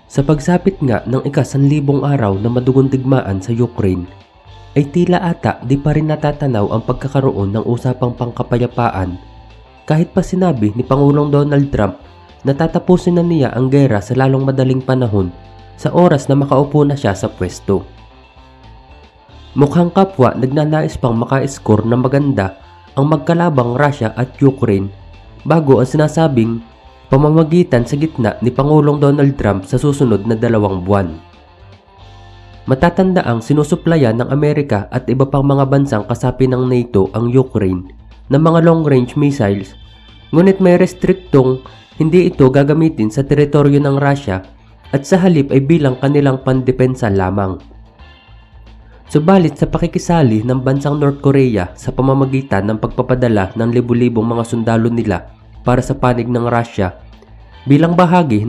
Sa pagsapit nga ng ika-1,000 araw na madugong digmaan sa Ukraine, ay tila ata di pa rin natatanaw ang pagkakaroon ng usapang pangkapayapaan kahit pa sinabi ni Pangulong Donald Trump na tatapusin na niya ang gera sa lalong madaling panahon sa oras na makaupo na siya sa pwesto. Mukhang kapwa nagnanais pang maka-score na maganda ang magkalabang Russia at Ukraine bago ang sinasabing pamamagitan sa gitna ni Pangulong Donald Trump sa susunod na 2 buwan. Matatandaang sinusuplayan ng Amerika at iba pang mga bansang kasapi ng NATO ang Ukraine ng mga long-range missiles, ngunit may restriktong hindi ito gagamitin sa teritoryo ng Russia at sa halip ay bilang kanilang pandepensa lamang. Subalit sa pakikisali ng bansang North Korea sa pamamagitan ng pagpapadala ng libu-libong mga sundalo nila para sa panig ng Russia bilang bahagi